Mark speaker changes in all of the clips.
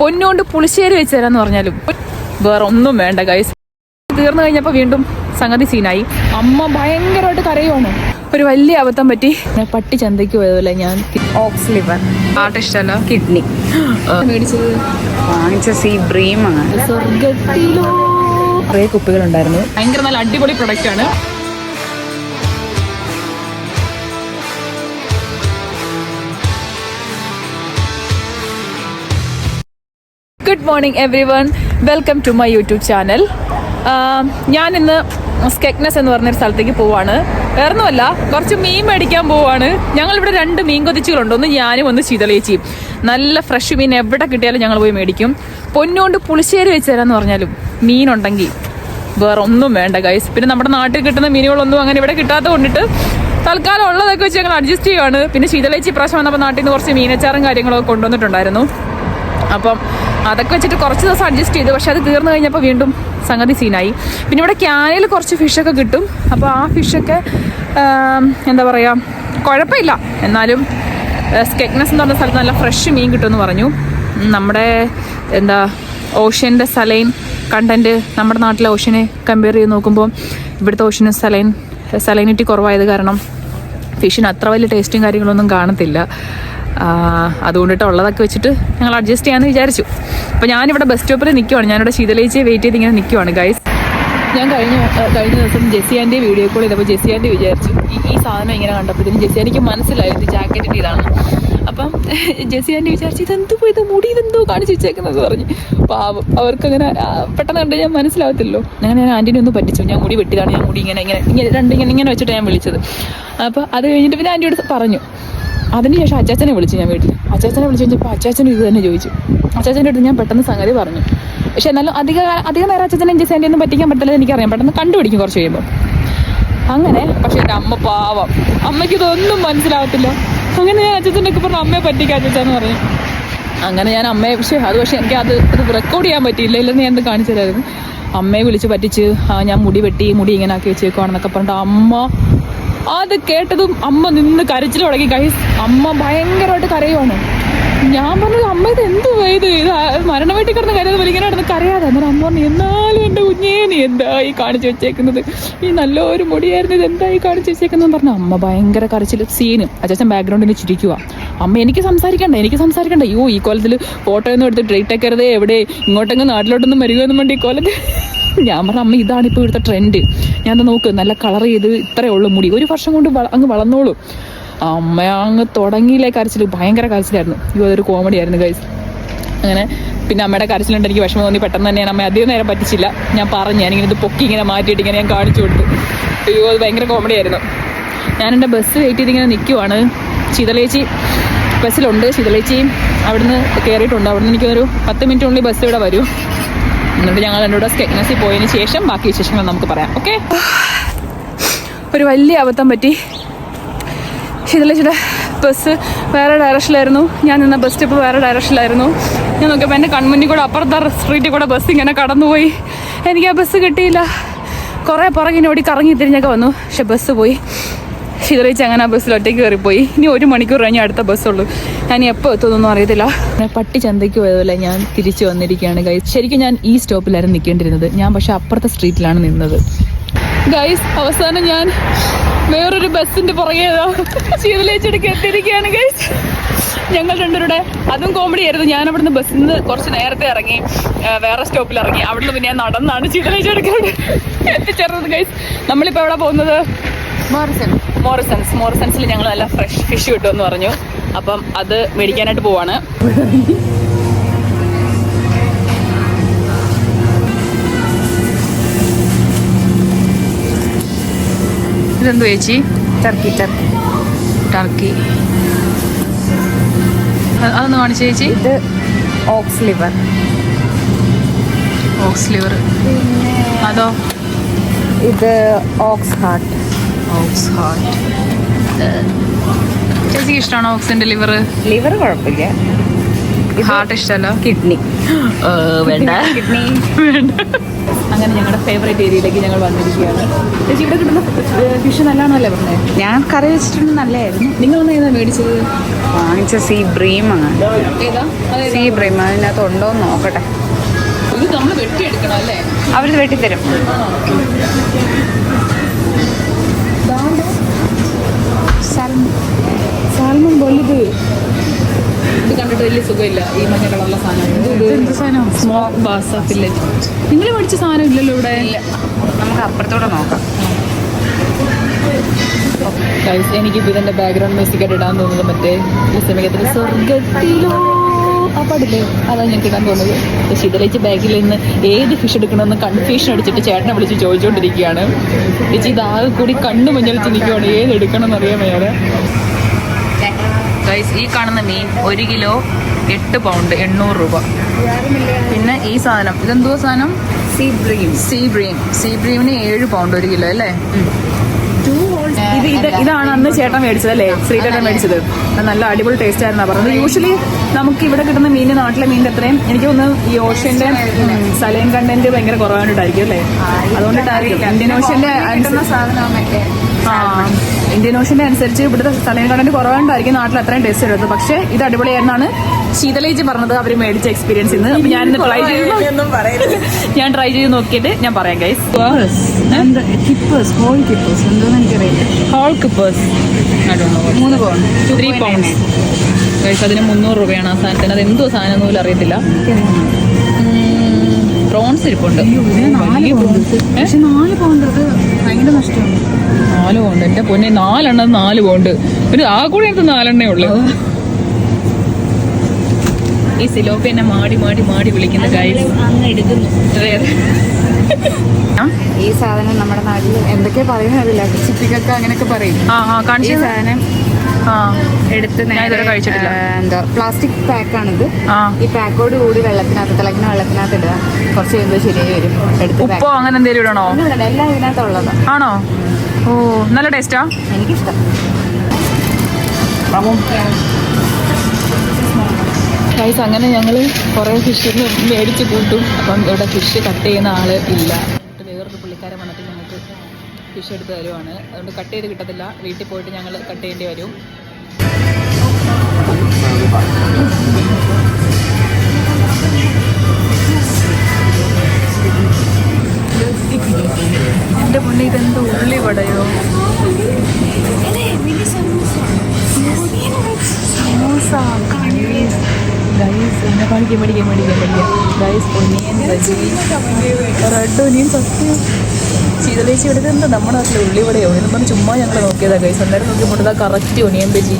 Speaker 1: പൊന്നുകൊണ്ട് പുളിശ്ശേരി വെച്ച് തരാന്ന് പറഞ്ഞാലും വേറെ ഒന്നും വേണ്ട ഗൈസ്. തീർന്നു കഴിഞ്ഞപ്പോൾ വീണ്ടും സംഗതി സീനായി. അമ്മ ഭയങ്കരമായിട്ട് കരയുവാണ്. ഒരു വലിയ അബദ്ധം പറ്റി. പട്ടി ചന്തയ്ക്ക് പോയതുപോലെ ഞാൻ
Speaker 2: ഓക്സ് ലിവർ
Speaker 1: ആട്ട് ഇഷ്ടമല്ല
Speaker 2: കിഡ്നി
Speaker 1: മേടിച്ചത്
Speaker 2: വാങ്ങിച്ച സീ ബ്രീമാണ്.
Speaker 1: സ്വർഗത്തിലോ കുറേ കുപ്പികളുണ്ടായിരുന്നു. ഭയങ്കര നല്ല അടിപൊളി പ്രൊഡക്റ്റ് ആണ്. Good morning everyone, welcome to my YouTube channel. ഞാൻ ഇന്ന് സ്കെക്നസ് എന്ന് പറഞ്ഞൊരു സ്ഥലത്തേക്ക് പോവാണ്. വേറൊന്നുമല്ല, കുറച്ച് മീൻ മേടിക്കാൻ പോവാണ്. ഞങ്ങളിവിടെ 2 മീൻ കൊതിച്ചുകളുണ്ട്. ഒന്ന് ഞാനും ഒന്ന് ശീതളേച്ചിയും. നല്ല ഫ്രഷ് മീൻ എവിടെ കിട്ടിയാലും ഞങ്ങൾ പോയി മേടിക്കും. പൊന്നുകൊണ്ട് പുളിശ്ശേരി വെച്ച് തരാമെന്ന് പറഞ്ഞാലും മീനുണ്ടെങ്കിൽ വേറെ ഒന്നും വേണ്ട ഗൈസ്. പിന്നെ നമ്മുടെ നാട്ടിൽ കിട്ടുന്ന മീനുകളൊന്നും അങ്ങനെ ഇവിടെ കിട്ടാത്ത കൊണ്ടിട്ട് തൽക്കാലം ഉള്ളതൊക്കെ വെച്ച് ഞങ്ങൾ അഡ്ജസ്റ്റ് ചെയ്യുവാണ്. പിന്നെ ശീതളേച്ചി പ്രാവശ്യം വന്നപ്പോൾ നാട്ടിൽ നിന്ന് കുറച്ച് മീനച്ചാറും കാര്യങ്ങളൊക്കെ കൊണ്ടുവന്നിട്ടുണ്ടായിരുന്നു. അപ്പം അതൊക്കെ വെച്ചിട്ട് കുറച്ച് ദിവസം അഡ്ജസ്റ്റ് ചെയ്തു. പക്ഷെ അത് തീർന്നു കഴിഞ്ഞപ്പോൾ വീണ്ടും സംഗതി സീനായി. പിന്നെ ഇവിടെ ക്യാനിൽ കുറച്ച് ഫിഷൊക്കെ കിട്ടും. അപ്പോൾ ആ ഫിഷൊക്കെ എന്താ പറയുക, കുഴപ്പമില്ല. എന്നാലും സ്കെക്നസ് എന്ന് പറഞ്ഞ സ്ഥലത്ത് നല്ല ഫ്രഷ് മീൻ കിട്ടുമെന്ന് പറഞ്ഞു. നമ്മുടെ എന്താ ഓഷ്യൻ്റെ സലൈൻ കണ്ടൻറ്റ് നമ്മുടെ നാട്ടിലെ ഓഷ്യനെ കമ്പയർ ചെയ്ത് നോക്കുമ്പോൾ ഇവിടുത്തെ ഓഷ്യന് സലൈനിറ്റി കുറവായത് കാരണം ഫിഷിന് അത്ര വലിയ ടേസ്റ്റും കാര്യങ്ങളൊന്നും കാണത്തില്ല. അതുകൊണ്ടിട്ട് ഉള്ളതൊക്കെ വെച്ചിട്ട് ഞങ്ങൾ അഡ്ജസ്റ്റ് ചെയ്യാമെന്ന് വിചാരിച്ചു. അപ്പോൾ ഞാനിവിടെ ബസ് സ്റ്റോപ്പിൽ നിൽക്കുവാണ്. ഞാനിവിടെ ശീതളേച്ചിയെ വെയിറ്റ് ചെയ്ത് ഇങ്ങനെ നിൽക്കുവാണ് ഗൈസ്. ഞാൻ കഴിഞ്ഞ ദിവസം ജെസ്സിയാൻ്റെ വീഡിയോ കോൾ ചെയ്തപ്പോൾ ജെസ്സിയാൻ്റെ വിചാരിച്ചു ഈ സാധനം ഇങ്ങനെ കണ്ടപ്പോഴത്തേനും ജെസ്സിയാനിക്ക് മനസ്സിലായി ഇത് ജാക്കറ്റിൻ്റെ ഇതാണ്. അപ്പം ജെസ്സിയാൻ്റെ വിചാരിച്ചു ഇതെന്തോ ഇത് മുടി ഇതെന്തോ കാണിച്ച് വെച്ചേക്കുന്നത് പറഞ്ഞു. പാവം, അവർക്കങ്ങനെ പെട്ടെന്ന് കണ്ട് ഞാൻ മനസ്സിലാവത്തില്ലോ. അങ്ങനെ ഞാൻ ആൻറ്റീനെ ഒന്ന് പറ്റിച്ചു. ഞാൻ മുടി വെട്ടിയതാണ്, ഞാൻ മുടി ഇങ്ങനെ വെച്ചിട്ട് ഞാൻ വിളിച്ചത്. അപ്പോൾ അത് കഴിഞ്ഞിട്ട് പിന്നെ ആൻറ്റിയോട് പറഞ്ഞു. അതിനുശേഷം അച്ചാച്ചനെ വിളിച്ചു. ഞാൻ വീട്ടിൽ അച്ചാച്ചനെ വിളിച്ചു കഴിഞ്ഞപ്പോൾ അച്ചാച്ചനും ഇത് തന്നെ ചോദിച്ചു. അച്ചാച്ചൻ്റെ അടുത്ത് ഞാൻ പെട്ടെന്ന് സംഗതി പറഞ്ഞു. പക്ഷെ എന്നാലും അധികം നേരം അച്ചാച്ചനെ ജെസ്സിയാൻ്റെ ഒന്നും പറ്റിക്കാൻ പറ്റില്ല, എനിക്കറിയാം. പെട്ടെന്ന് കണ്ടുപിടിക്കും കുറച്ച് കഴിയുമ്പോൾ. അങ്ങനെ പക്ഷേ എൻ്റെ അമ്മ പാവം, അമ്മയ്ക്ക് ഇതൊന്നും മനസ്സിലാവത്തില്ല. അങ്ങനെ ഞാൻ അച്ചാച്ചനൊക്കെ പറഞ്ഞു അമ്മയെ പറ്റിക്കാൻ അച്ചാച്ചെന്ന് പറഞ്ഞു. അങ്ങനെ ഞാൻ അമ്മയെ പക്ഷേ എനിക്ക് അത് റെക്കോർഡ് ചെയ്യാൻ പറ്റിയില്ല, ഇല്ലെന്ന് ഞാൻ എന്ത് കാണിച്ചു തരായിരുന്നു. അമ്മയെ വിളിച്ച് പറ്റിച്ച് ഞാൻ മുടി ഇങ്ങനെ ആക്കി വെച്ചേക്കുവാണെന്നൊക്കെ പറഞ്ഞിട്ട് അമ്മ അത് കേട്ടതും അമ്മ നിന്ന് കരച്ചിൽ തുടങ്ങി ഗൈസ്. അമ്മ ഭയങ്കരമായിട്ട് കരയുവാണ്. ഞാൻ പറഞ്ഞു അമ്മ ഇത് എന്ത് ഇത് മരണ വീട്ടിൽ കിടന്ന് കരയുന്നത് പോലെ ഇങ്ങനെ കിടന്ന് കരയാതെ. അന്നേരം അമ്മ പറഞ്ഞു എന്നാലും എൻ്റെ കുഞ്ഞേ നീ എന്തായി കാണിച്ചു വെച്ചേക്കുന്നത്, ഈ നല്ലൊരു മുടിയായിരുന്നു, ഇത് എന്തായി കാണിച്ചു വെച്ചേക്കുന്നതെന്ന് പറഞ്ഞു. അമ്മ ഭയങ്കര കരച്ചിൽ സീന്. അച്ഛൻ ബാക്ക്ഗ്രൗണ്ടിൽ ചിരിക്കുക. അമ്മ എനിക്ക് സംസാരിക്കണ്ട അയ്യോ ഈ കോലത്തിൽ ഫോട്ടോ ഒന്നും എടുത്ത് ഡേറ്റ് ആക്കരുത്, എവിടെ ഇങ്ങോട്ടെങ്കിലും നാട്ടിലോട്ടൊന്നും വരികയെന്നും വേണ്ടി ഈ കോലത്തിൽ. ഞാൻ പറഞ്ഞു അമ്മ ഇതാണ് ഇപ്പോൾ ഇവിടുത്തെ ട്രെൻഡ്, ഞാൻ നോക്ക് നല്ല കളർ ചെയ്ത് ഇത്രയേ ഉള്ളൂ മുടി, 1 വർഷം കൊണ്ട് അങ്ങ് വളർന്നോളൂ. അമ്മ അങ്ങ് തുടങ്ങിയില്ലേ കരച്ചിൽ, ഭയങ്കര കരച്ചിലായിരുന്നു. അതൊരു കോമഡി ആയിരുന്നു ഗൈസ്. അങ്ങനെ പിന്നെ അമ്മയുടെ കരച്ചിലുണ്ട് എനിക്ക് വിഷമം തോന്നി. പെട്ടെന്ന് തന്നെ ഞാൻ അമ്മ അധികം നേരം പറ്റിച്ചില്ല. ഞാൻ പറഞ്ഞു ഞാനിങ്ങനെ ഇത് പൊക്കി ഇങ്ങനെ മാറ്റിയിട്ട് ഇങ്ങനെ ഞാൻ കാണിച്ചു കൊടുത്തു. അയ്യോ അത് ഭയങ്കര കോമഡി ആയിരുന്നു. ഞാൻ എൻ്റെ ബസ് വെയിറ്റ് ചെയ്തിങ്ങനെ നിൽക്കുവാണ്. ശീതളേച്ചി ബസ്സിലുണ്ട്. ശീതളേച്ചിയും അവിടുന്ന് കയറിയിട്ടുണ്ട്. അവിടുന്ന് എനിക്കൊരു 10 മിനിറ്റിനുള്ളിൽ ബസ് ഇവിടെ വരും. എന്നിട്ട് ഞങ്ങൾ എൻ്റെ കൂടെ സ്കെക്നസിൽ പോയതിന് ശേഷം ബാക്കി വിശേഷങ്ങൾ നമുക്ക് പറയാം. ഓക്കെ. ഒരു വലിയ അബദ്ധം പറ്റി. ശീതളേച്ചിയുടെ ബസ് വേറെ ഡയറക്ഷനിലായിരുന്നു. ഞാൻ നിന്ന ബസ് സ്റ്റോപ്പ് വേറെ ഡയറക്ഷനിലായിരുന്നു. ഞാൻ നോക്കിയപ്പോൾ എൻ്റെ കൺമുന്നിൽ കൂടെ അപ്പുറത്തെ സ്ട്രീറ്റിൽ കൂടെ ബസ് ഇങ്ങനെ കടന്നുപോയി. എനിക്ക് ആ ബസ് കിട്ടിയില്ല. കുറേ പുറകിനോടി കറങ്ങി തിരിഞ്ഞൊക്കെ വന്നു. പക്ഷെ ബസ് പോയി. ശീതളേച്ചി അങ്ങനെ ആ ബസ്സിൽ ഒറ്റയ്ക്ക് കയറിപ്പോയി. ഇനി 1 മണിക്കൂർ കഴിഞ്ഞാൽ അടുത്ത ബസ്സുള്ളൂ. ഞാൻ എപ്പോൾ എത്തുമെന്നൊന്നും അറിയത്തില്ല. പട്ടി ചന്തയ്ക്ക് പോയതുപോലെ ഞാൻ തിരിച്ചു വന്നിരിക്കുകയാണ് ഗൈസ്. ശരിക്കും ഞാൻ ഈ സ്റ്റോപ്പിലായിരുന്നു നിൽക്കേണ്ടിരുന്നത്. ഞാൻ പക്ഷേ അപ്പുറത്തെ സ്ട്രീറ്റിലാണ് നിന്നത് ഗൈസ്. അവസാനം ഞാൻ വേറൊരു ബസ്സിൻ്റെ പുറകെ ശീതളേച്ചിടയ്ക്ക് എത്തിയിരിക്കുകയാണ് ഗൈസ്. ഞങ്ങൾ രണ്ടുപേരുടെ അതും കോമഡി ആയിരുന്നു. ഞാൻ അവിടുന്ന് ബസ്സിൽ നിന്ന് കുറച്ച് നേരത്തെ ഇറങ്ങി വേറെ സ്റ്റോപ്പിൽ ഇറങ്ങി. അവിടുന്ന് പിന്നെ ഞാൻ നടന്നാണ് ശീതളേച്ചിടയ്ക്ക് എത്തിച്ചേർന്നത് ഗൈസ്. നമ്മളിപ്പോൾ എവിടെ പോകുന്നത്? മോറിസൺസിൽ ഞങ്ങൾ നല്ല ഫ്രഷ് ഫിഷ് കിട്ടുമെന്ന് പറഞ്ഞു. അപ്പം അത് മേടിക്കാനായിട്ട് പോവാണ്. ഇതെന്തു ചേച്ചി? ടർക്കി അതൊന്ന് കാണിച്ചു ചേച്ചി.
Speaker 2: ഇത് ഓക്സ് ലിവർ. അതോ? ഇത് ഓക്സ് ഹാർട്ട്.
Speaker 1: ചേച്ചിക്ക് ഇഷ്ടമാണോ ഓക്സിന്റെ ലിവർ?
Speaker 2: കുഴപ്പമില്ല.
Speaker 1: ഹാർട്ട് ഇഷ്ടമല്ല.
Speaker 2: കിഡ്നി.
Speaker 1: വേണ്ട
Speaker 2: കിഡ്നി
Speaker 1: വേണ്ട. അങ്ങനെ ഞങ്ങളുടെ ഫേവറേറ്റ് ഏരിയയിലേക്ക് ഞങ്ങൾ വന്നിരിക്കുകയാണ്. ചേച്ചി ഇവിടെ കിട്ടുന്ന ഫിഷ് നല്ലതാണല്ലേ പറഞ്ഞത്?
Speaker 2: ഞാൻ കറി വെച്ചിട്ടുണ്ട്, നല്ലതായിരുന്നു.
Speaker 1: നിങ്ങളൊന്ന് ഏതാ മേടിച്ചത്?
Speaker 2: വാങ്ങിച്ച സീ ബ്രീം ആണ്.
Speaker 1: ഏതാ?
Speaker 2: സീ ബ്രീം അതിനകത്ത് ഉണ്ടോ എന്ന് നോക്കട്ടെ.
Speaker 1: ഇത് നമ്മൾ വെട്ടിയെടുക്കണം അല്ലേ?
Speaker 2: അവരിത് വെട്ടിത്തരും.
Speaker 1: സാൽമൺ വലുത്. ഇത് കണ്ടിട്ട് വലിയ സുഖമില്ല, ഈ മഞ്ഞ കളറുള്ള സാധനം. Smoke basa fillet. നിങ്ങൾ മേടിച്ച സാധനം ഇല്ലല്ലോ ഇവിടെ.
Speaker 2: നമുക്ക് അപ്പുറത്തോടെ നോക്കാം.
Speaker 1: എനിക്കിപ്പോൾ ഇതിൻ്റെ ബാക്ക്ഗ്രൗണ്ട് മ്യൂസിക് ആയിട്ട് ഇടാൻ തോന്നുന്നത് മറ്റേ ഈ സമയത്തിന് സ്വർഗത്തിലോ ആ പാടില്ലേ, അതാണ് ഞങ്ങൾക്ക് ഇടാൻ തോന്നുന്നത്. ശീതളേച്ചി ബാഗിൽ നിന്ന് ഏത് ഫിഷ് എടുക്കണമെന്ന് കൺഫ്യൂഷൻ അടിച്ചിട്ട് ചേട്ടനെ വിളിച്ച് ചോദിച്ചുകൊണ്ടിരിക്കുകയാണ്. ചേച്ചി ഇതാകെ കൂടി കണ്ണു മഞ്ഞളിച്ച് നിൽക്കുവാണ്, ഏത് എടുക്കണം എന്നറിയാൻ വയ്യാതെ. ഗൈസ്, ഈ കാണുന്ന മീൻ 1 കിലോ 8 പൗണ്ട് 800 രൂപ. പിന്നെ ഈ സാധനം ഇതെന്തോ സാധനം?
Speaker 2: Sea bream.
Speaker 1: സീ ബ്രീമിന് 7 പൗണ്ട് 1 കിലോ അല്ലേ? ഇതാണ് അന്ന് ചേട്ടൻ മേടിച്ചത് അല്ലേ? ശ്രീകേട്ടൻ മേടിച്ചത്. നല്ല അടിപൊളി ടേസ്റ്റ് ആയിരുന്നാ പറഞ്ഞത്. യൂഷ്വലി നമുക്ക് ഇവിടെ കിട്ടുന്ന മീൻ, നാട്ടിലെ മീനിന്റെ അത്രയും എനിക്ക് തോന്നുന്നു ഈ ഓഷ്യന്റെ സലൈൻ കണ്ടന്റ് ഭയങ്കര കുറവായിട്ടായിരിക്കും അല്ലേ? അതുകൊണ്ടിട്ടായിരിക്കും ഇന്ത്യൻ ഓഷ്യന്റെ ഇന്ത്യൻ ഓഷ്യന്റെ അനുസരിച്ച് ഇവിടുത്തെ സലൈൻ കണ്ടന്റ് കുറവായിട്ടായിരിക്കും നാട്ടിൽ അത്രയും ടേസ്റ്റ് വരുന്നത്. പക്ഷേ ഇത് അടിപൊളിയായിരുന്നാണ് ശീതളേജി പറഞ്ഞത്, അവർ മേടിച്ച എക്സ്പീരിയൻസ് ഇന്ന്. അപ്പൊ ഞാൻ ട്രൈ ചെയ്ത് നോക്കിയിട്ട് ഞാൻ പറയാം guys. Whole kippers 3 pound 3 pounds guys. അതിന് 300 രൂപയാണ് ആ സാധനത്തിന്. അത് എന്തോ സാധനം പോലും അറിയത്തില്ല. പ്രോൺസ് ഇരിപ്പുണ്ട്.
Speaker 2: 4 പൗണ്ട്. അത് ഭയങ്കര നഷ്ടമാണ്.
Speaker 1: 4 പൗണ്ട് എന്റെ പൊന്നെ, 4 എണ്ണം 4 പൗണ്ട്. ഒരു ആ കൂടെ എനിക്ക് 4 എണ്ണേ ഉള്ളു. ഈ സിലോപ്പി എന്നെ മാടി വിളിക്കുന്ന ഗൈസ്.
Speaker 2: ഈ സാധനം നമ്മുടെ നാട്ടിൽ എന്തൊക്കെയാ പറയുന്നില്ല, ചിപ്പിക്കൊക്കെ അങ്ങനെയൊക്കെ പറയും. ഈ സാധനം എടുത്ത്
Speaker 1: കഴിച്ചിട്ടില്ല.
Speaker 2: എന്താ പ്ലാസ്റ്റിക് പാക്കാണിത്. ഈ പാക്കോട് കൂടി തിളക്കുന്ന വെള്ളത്തിനകത്ത് ഇടുക. കുറച്ച് കഴിയുമ്പോൾ ശരിയായി വരും.
Speaker 1: ഉപ്പോ അങ്ങനെ എന്തെങ്കിലും ഇടണോ?
Speaker 2: എല്ലാം ഇതിനകത്തുള്ളതാ.
Speaker 1: ആണോ? ഓ, നല്ല ടേസ്റ്റാ.
Speaker 2: എനിക്കിഷ്ടം.
Speaker 1: ഗൈസ്, അങ്ങനെ ഞങ്ങൾ കുറേ ഫിഷിന് മേടിച്ച് കൂട്ടും. അപ്പം ഇവിടെ ഫിഷ് കട്ട് ചെയ്യുന്ന ആൾ ഇല്ല. വേറൊരു പുള്ളിക്കാരൻ വന്നിട്ട് ഞങ്ങൾക്ക് ഫിഷ് എടുത്ത് തരുവാണ്. അതുകൊണ്ട് കട്ട് ചെയ്ത് കിട്ടത്തില്ല. വീട്ടിൽ പോയിട്ട് ഞങ്ങൾ കട്ട് ചെയ്യേണ്ടി വരും. എൻ്റെ മുന്നേ ഇതെന്തോ ഉള്ളി വടയോ? സമൂസ. ഗൈസ്, എന്നെ പഠിക്കാൻ guys. Onion bajji, red onion. സത്യം ശീതളേച്ചി എടുത്ത് എന്താ നമ്മുടെ നാട്ടിലെ ഉള്ളിവടയോ എന്ന് പറഞ്ഞ് ചുമ്മാ ഞങ്ങൾ നോക്കിയതാ ഗൈസ്. അന്നേരം നോക്കിയപ്പോൾ ഇതാ കറക്റ്റ് ഒനിയൻ ബജി.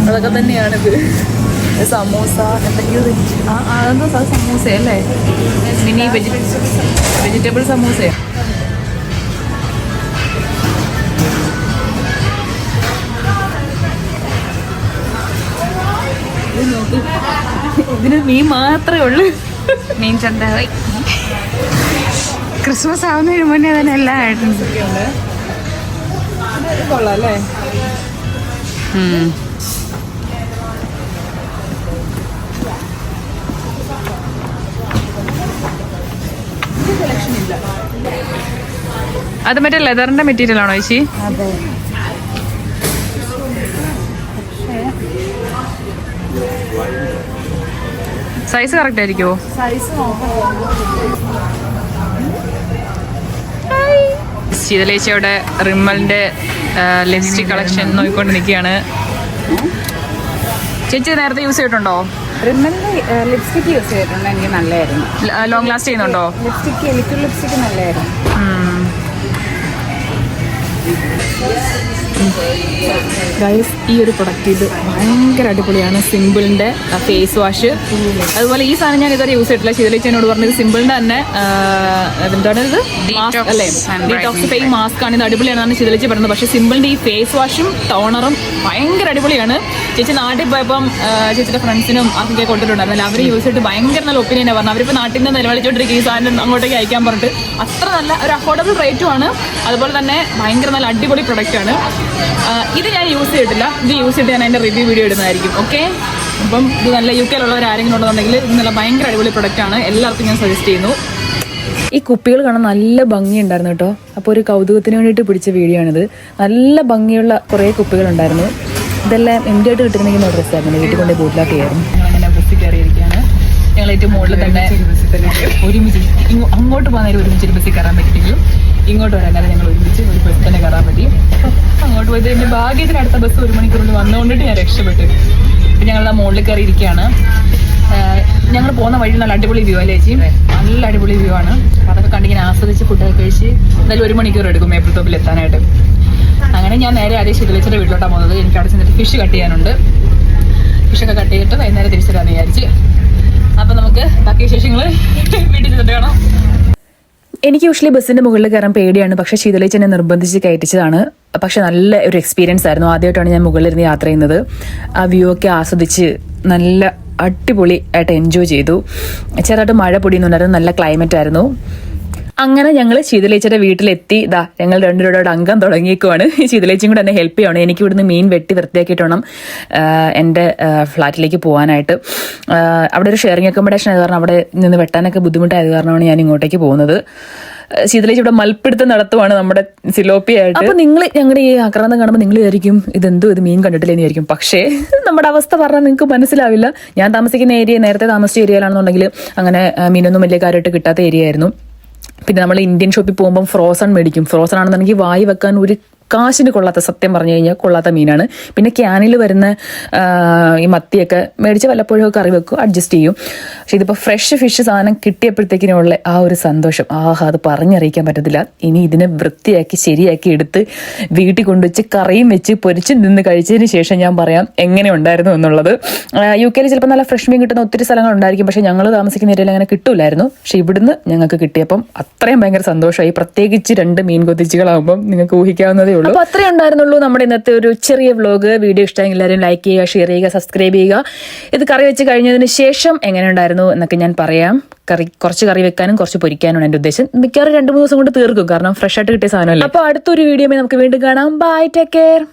Speaker 1: അതൊക്കെ തന്നെയാണിത്. സമൂസ എന്തെങ്കിലും അതെന്തോ സമൂസയല്ലേ? Mini vegetable സമൂസയോ? ഇതിന് മീൻ മാത്രമേ ഉള്ളൂ.
Speaker 2: മീൻ ചന്ത. ക്രിസ്മസ് ആവുന്നതിന് മുന്നേ തന്നെ എല്ലാ ഐറ്റംസ് ഒക്കെ ഉണ്ട്.
Speaker 1: കൊള്ളാം അല്ലേ? അത് മറ്റേ ലെതറിന്റെ മെറ്റീരിയൽ ആണോ ചേച്ചി?
Speaker 2: അതെ.
Speaker 1: സൈസ് കറക്റ്റ് ആയിരിക്കുമോ?
Speaker 2: സൈസ്
Speaker 1: ശീതളേച്ചിയുടെ റിമ്മലിന്റെ ലിപ്സ്റ്റിക് കളക്ഷൻ നോക്കിക്കൊണ്ട് നിൽക്കുകയാണ്. ചേച്ചി നേരത്തെ യൂസ് ചെയ്തിട്ടുണ്ടോ?
Speaker 2: റിമ്മലിന്റെ ലിപ്സ്റ്റിക് യൂസ് ചെയ്തിട്ടുണ്ട്. എനിക്ക് നല്ലതായിരുന്നു.
Speaker 1: ലോങ് ലാസ്റ്റ് ചെയ്യുന്നുണ്ടോ?
Speaker 2: ലിക്വിഡ് ലിപ്സ്റ്റിക് നല്ലതായിരുന്നു.
Speaker 1: ഗൈസ്, ഈ ഒരു പ്രൊഡക്റ്റ് ഇത് ഭയങ്കര അടിപൊളിയാണ്. സിമ്പിളിൻ്റെ ഫേസ് വാഷ്. അതുപോലെ ഈ സാധനം ഞാൻ ഇതുവരെ യൂസ് ചെയ്തിട്ടില്ല. ശീതളേച്ചി എന്നോട് പറഞ്ഞത് സിമ്പിളിൻ്റെ തന്നെ എന്താണ് ഇത്, മാസ്ക് അല്ലേ? ഡീടോക്സിഫൈങ് മാസ്ക് ആണ്. ഇത് അടിപൊളിയാണെന്നാണ് ശീതളേച്ചി പറയുന്നത്. പക്ഷേ സിമ്പിളിൻ്റെ ഈ ഫേസ് വാഷും ടോണറും ഭയങ്കര അടിപൊളിയാണ്. ചേച്ചി നാട്ടിൽ പോയപ്പം ചേച്ചിയുടെ ഫ്രണ്ട്സിനും അതൊക്കെ കൊണ്ടിട്ടുണ്ടായിരുന്നല്ലോ. അവർ യൂസ് ചെയ്തിട്ട് ഭയങ്കര നല്ല ഒപ്പീനിയനാണ് പറഞ്ഞത്. അവരിപ്പോൾ നാട്ടിൽ നിന്ന് നിലവിളിച്ചോണ്ടിരിക്കും ഈ സാധനം അങ്ങോട്ടേക്ക് അയക്കാൻ പറഞ്ഞിട്ട്. അത്ര നല്ല ഒരു അഫോർഡബിൾ റേറ്റുമാണ്. അതുപോലെ തന്നെ ഭയങ്കര നല്ല അടിപൊളി പ്രൊഡക്റ്റാണ്. ഇത് ഞാൻ യൂസ് ചെയ്തിട്ടില്ല. ഇത് യൂസ് ചെയ്തിട്ട് ഞാൻ അതിൻ്റെ റിവ്യൂ വീഡിയോ ഇടുന്നതായിരിക്കും. ഓക്കെ. അപ്പം ഇത് നല്ല UK യിലുള്ളവർ ആരെങ്കിലും ഉണ്ടെന്നുണ്ടെങ്കിൽ ഇത് നല്ല ഭയങ്കര അടിപൊളി പ്രൊഡക്റ്റാണ്, എല്ലാവർക്കും ഞാൻ സജസ്റ്റ് ചെയ്യുന്നു. ഈ കുപ്പികൾ കാണാൻ നല്ല ഭംഗിയുണ്ടായിരുന്നു കേട്ടോ. അപ്പോൾ ഒരു കൗതുകത്തിന് വേണ്ടിയിട്ട് പിടിച്ച വീഡിയോ ആണിത്. നല്ല ഭംഗിയുള്ള കുറേ കുപ്പികളുണ്ടായിരുന്നു. ഇതെല്ലാം എൻ്റെ ആയിട്ട് കിട്ടുന്നെങ്കിൽ ഡ്രസ്സായിരുന്നു, വീട്ടിൽ കൊണ്ട് ബോട്ടിലാക്കിയായിരുന്നു. ഞങ്ങളങ്ങനെ ബസ്സിൽ കയറിയിരിക്കുകയാണ്. ഞങ്ങൾ ഏറ്റവും മുകളിൽ തന്നെ ഒരുമിച്ച് അങ്ങോട്ട് പോകുന്ന ഒരുമിച്ച് ഒരു ബസ്സിൽ കയറാൻ പറ്റിയെങ്കിലും ഇങ്ങോട്ട് വരാൻ ഞങ്ങൾ ഒരുമിച്ച് ഒരു ബസ് തന്നെ കയറാൻ പറ്റി. അങ്ങോട്ട് പോയത് എൻ്റെ ഭാഗ്യത്തിന് അടുത്ത ബസ് 1 മണിക്കൂറിൽ വന്നുകൊണ്ടിട്ട് ഞാൻ രക്ഷപ്പെട്ടു. ഇപ്പം ഞങ്ങളുടെ മുകളിൽ കയറി ഇരിക്കുകയാണ്. ഞങ്ങൾ പോകുന്ന വഴി നല്ല അടിപൊളി വ്യൂ അല്ലേ ചേച്ചി? നല്ല അടിപൊളി വ്യൂ ആണ്. അതൊക്കെ കണ്ടിങ്ങനെ ആസ്വദിച്ച് ഫുഡൊക്കെ കഴിച്ച് എന്തായാലും 1 മണിക്കൂർ എടുക്കും മേപ്പിൾ തോപ്പിൽ എത്താനായിട്ട്. അങ്ങനെ ഞാൻ നേരെ അതേ ശീതളിച്ചിട്ട് വീട്ടിലോട്ടാണ് പോകുന്നത്. എനിക്ക് അവിടെ ചെന്നിട്ട് ഫിഷ് കട്ട് ചെയ്യാനുണ്ട്. ഫിഷൊക്കെ കട്ട് ചെയ്തിട്ട് വൈകുന്നേരം തിരിച്ചിടാന്ന് വിചാരിച്ച്. അപ്പം നമുക്ക് ബാക്കി വിശേഷങ്ങൾ വീട്ടിൽ ചെന്നിട്ട് കാണാം. എനിക്ക് യൂഷ്വലി ബസ്സിൻ്റെ മുകളിൽ കയറാൻ പേടിയാണ്, പക്ഷേ ശീതളിച്ച് എന്നെ നിർബന്ധിച്ച് കയറ്റിച്ചതാണ്. പക്ഷെ നല്ല ഒരു എക്സ്പീരിയൻസ് ആയിരുന്നു. ആദ്യമായിട്ടാണ് ഞാൻ മുകളിലിരുന്ന് യാത്ര ചെയ്യുന്നത്. ആ വ്യൂ ഒക്കെ ആസ്വദിച്ച് നല്ല അടിപൊളി ആയിട്ട് എൻജോയ് ചെയ്തു. ചെറുതായിട്ട് മഴ പൊടിയുന്നുണ്ടായിരുന്നു, നല്ല ക്ലൈമറ്റ് ആയിരുന്നു. അങ്ങനെ ഞങ്ങൾ ശീതളേച്ചിയുടെ വീട്ടിലെത്തി. ഞങ്ങൾ രണ്ടുപേരോട് അംഗം തുടങ്ങിയേക്കുവാണ്. ഈ ശീതളേച്ചിയും കൂടെ എന്നെ ഹെൽപ്പ് ചെയ്യണം. എനിക്ക് ഇവിടുന്ന് മീൻ വെട്ടി വൃത്തിയാക്കിയിട്ട് വേണം എൻ്റെ ഫ്ലാറ്റിലേക്ക് പോകാനായിട്ട്. അവിടെ ഒരു ഷെയറിംഗ് അക്കോമഡേഷൻ ആയത് കാരണം അവിടെ നിന്ന് വെട്ടാനൊക്കെ ബുദ്ധിമുട്ടായത് കാരണമാണ് ഞാൻ ഇങ്ങോട്ടേക്ക് പോകുന്നത്. ശീതളേച്ചി ഇവിടെ മൽപ്പിടുത്തം നടത്തുവാണ് നമ്മുടെ സിലോപ്പിയായിട്ട്. അപ്പോൾ നിങ്ങൾ ഞങ്ങളുടെ ഈ ആക്രാന്തം കാണുമ്പോൾ നിങ്ങൾ വിചാരിക്കും ഇതെന്തോ ഇത് മീൻ കണ്ടിട്ടില്ലെന്ന് വിചാരിക്കും. പക്ഷേ നമ്മുടെ അവസ്ഥ പറഞ്ഞാൽ നിങ്ങൾക്ക് മനസ്സിലാവില്ല. ഞാൻ താമസിക്കുന്ന ഏരിയ നേരത്തെ താമസിച്ച ഏരിയയിലാണെന്നുണ്ടെങ്കിൽ അങ്ങനെ മീനൊന്നും വലിയ കാര്യമായിട്ട് കിട്ടാത്ത ഏരിയ ആയിരുന്നു. പിന്നെ നമ്മൾ ഇന്ത്യൻ ഷോപ്പിൽ പോകുമ്പം ഫ്രോസൺ മേടിക്കും. ഫ്രോസൺ ആണെന്നുണ്ടെങ്കിൽ വായി വെക്കാൻ ഒരു കാശിന് കൊള്ളാത്ത, സത്യം പറഞ്ഞു കഴിഞ്ഞാൽ കൊള്ളാത്ത മീനാണ്. പിന്നെ ക്യാനിൽ വരുന്ന ഈ മത്തിയൊക്കെ മേടിച്ച് വല്ലപ്പോഴും കറി വെക്കും, അഡ്ജസ്റ്റ് ചെയ്യും. പക്ഷെ ഇതിപ്പോൾ ഫ്രഷ് ഫിഷ് സാധനം കിട്ടിയപ്പോഴത്തേക്കിനുള്ള ആ ഒരു സന്തോഷം, അത് പറഞ്ഞറിയിക്കാൻ പറ്റത്തില്ല. ഇനി ഇതിനെ വൃത്തിയാക്കി ശരിയാക്കി എടുത്ത് വീട്ടിൽ കൊണ്ടുവച്ച് കറിയും വെച്ച് പൊരിച്ച് നിന്ന് കഴിച്ചതിന് ശേഷം ഞാൻ പറയാം എങ്ങനെ ഉണ്ടായിരുന്നു എന്നുള്ളത്. UK ചിലപ്പോൾ നല്ല ഫ്രഷ് മീൻ കിട്ടുന്ന ഒത്തിരി സ്ഥലങ്ങളുണ്ടായിരിക്കും, പക്ഷെ ഞങ്ങൾ താമസിക്കുന്ന ഏരിയയിൽ അങ്ങനെ കിട്ടൂലായിരുന്നു. പക്ഷെ ഇവിടുന്ന് ഞങ്ങൾക്ക് കിട്ടിയപ്പം അത്രയും ഭയങ്കര സന്തോഷമായി. പ്രത്യേകിച്ച് 2 മീൻ കൊതിച്ചുകളാകുമ്പം നിങ്ങൾക്ക് ഊഹിക്കാവുന്നതേ. അപ്പോൾ അത്രേ ഉണ്ടായിരുന്നുള്ളൂ നമ്മുടെ ഇന്നത്തെ ഒരു ചെറിയ വ്ലോഗ്. വീഡിയോ ഇഷ്ടമെങ്കിൽ എല്ലാവരും ലൈക്ക് ചെയ്യുക, ഷെയർ ചെയ്യുക, സബ്സ്ക്രൈബ് ചെയ്യുക. ഇത് കറി വെച്ച് കഴിഞ്ഞതിന് ശേഷം എങ്ങനെ ഉണ്ടായിരുന്നു എന്നൊക്കെ ഞാൻ പറയാം. കുറച്ച് കറി വെക്കാനും കുറച്ച് പൊരിക്കാനും എൻ്റെ ഉദ്ദേശം. മിക്കവാറും 2-3 ദിവസം കൊണ്ട് തീർക്കും, കാരണം ഫ്രഷ് ആയിട്ട് കിട്ടിയ സാധനമല്ലേ. അപ്പോൾ അടുത്തൊരു വീഡിയോ നമുക്ക് വീണ്ടും കാണാം. Bye, take care.